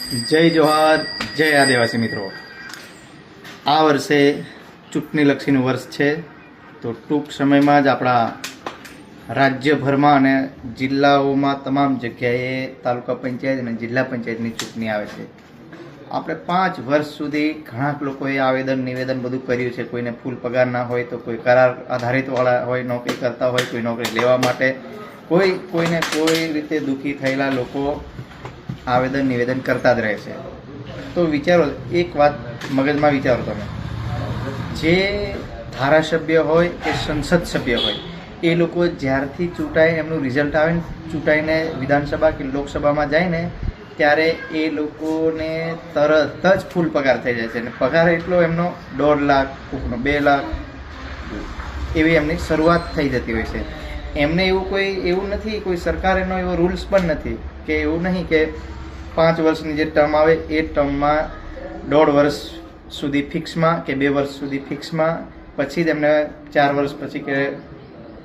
જય જોહાર, જય આદિવાસી મિત્રો। આ વર્ષે ચૂંટણીલક્ષીનું વર્ષ છે, તો ટૂંક સમયમાં જ આપણા રાજ્યભરમાં અને જિલ્લાઓમાં તમામ જગ્યાએ તાલુકા પંચાયત અને જિલ્લા પંચાયતની ચૂંટણી આવે છે। આપણે 5 વર્ષ સુધી ઘણા લોકોએ આવેદન નિવેદન બધું કર્યું છે। કોઈને ફૂલ પગાર ના હોય તો કોઈ કરાર આધારિતવાળા હોય, નોકરી કરતા હોય, કોઈ નોકરી લેવા માટે કોઈને કોઈ રીતે દુઃખી થયેલા લોકો આવેદન નિવેદન કરતા જ રહે છે। તો વિચારો, એક વાત મગજમાં વિચારો તમે, જે ધારાસભ્ય હોય કે સંસદ સભ્ય હોય, એ લોકો જ્યારથી ચૂંટાય એમનું રિઝલ્ટ આવે ને, ચૂંટાઈને વિધાનસભા કે લોકસભામાં જાય ને, ત્યારે એ લોકોને તરત જ ફૂલ પગાર થઈ જાય છે। અને પગાર એટલો એમનો 1.5 લાખ, કોકનો 2 લાખ એવી એમની શરૂઆત થઈ જતી હોય છે। એમને એવું નથી, કોઈ સરકારેનો એવો રૂલ્સ પણ નથી કે એવું નહીં કે 5 વર્ષની જે ટર્મ આવે એ ટર્મમાં 1.5 વર્ષ સુધી ફિક્સમાં કે 2 વર્ષ સુધી ફિક્સમાં, પછી જ એમને 4 વર્ષ પછી કે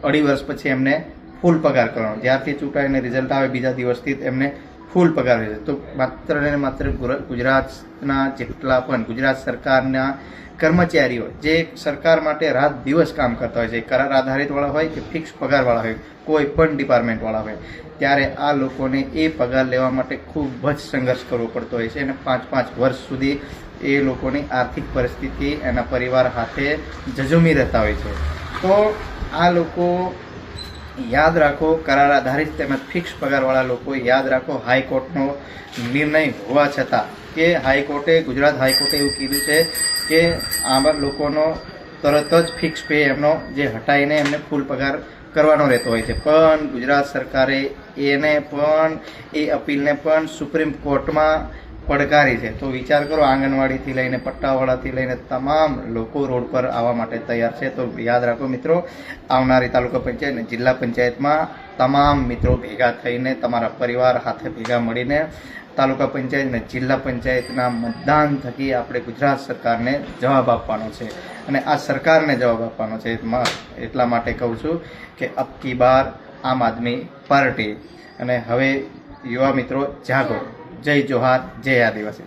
2.5 વર્ષ પછી એમને ફૂલ પગાર કરવાનો। જ્યારથી ચૂંટાઈને રિઝલ્ટ આવે બીજા દિવસથી એમને ફૂલ પગાર હોય છે। તો માત્ર ને માત્ર ગુજરાતના જેટલા પણ ગુજરાત સરકારના કર્મચારીઓ જે સરકાર માટે રાત દિવસ કામ કરતા હોય છે, કરાર આધારિતવાળા હોય કે ફિક્સ પગારવાળા હોય, કોઈ પણ ડિપાર્ટમેન્ટવાળા હોય, ત્યારે આ લોકોને એ પગાર લેવા માટે ખૂબ જ સંઘર્ષ કરવો પડતો હોય છે। અને 5 વર્ષ સુધી એ લોકોની આર્થિક પરિસ્થિતિ એના પરિવાર સાથે ઝઝૂમી રહેતા હોય છે। તો આ લોકો યાદ રાખો, કરાર આધારિત તેમજ ફિક્સ પગારવાળા લોકો યાદ રાખો, હાઈકોર્ટનો નિર્ણય હોવા છતાં કે ગુજરાત હાઈકોર્ટે એવું કીધું છે કે આવા લોકોનો તરત જ ફિક્સ પે એમનો જે હટાવીને એમને ફૂલ પગાર કરવાનો રહેતો હોય છે, પણ ગુજરાત સરકારે એ અપીલને પણ સુપ્રીમ કોર્ટમાં પડકારી છે। તો વિચાર કરો, આંગણવાડીથી લઈને પટ્ટાવાળાથી લઈને તમામ લોકો રોડ પર આવવા માટે તૈયાર છે। તો યાદ રાખો મિત્રો, આવનારી તાલુકા પંચાયત અને જિલ્લા પંચાયતમાં તમામ મિત્રો ભેગા થઈને તમારા પરિવાર સાથે ભેગા મળીને તાલુકા પંચાયત અને જિલ્લા પંચાયતના મતદાન થકી આપણે ગુજરાત સરકારને જવાબ આપવાનો છે, અને આ સરકારને જવાબ આપવાનો છે। એટલા માટે કહું છું કે અબ કી બાર આમ આદમી પાર્ટી। અને હવે યુવા મિત્રો જાગો। જય જોહાર, જય આદિવાસી।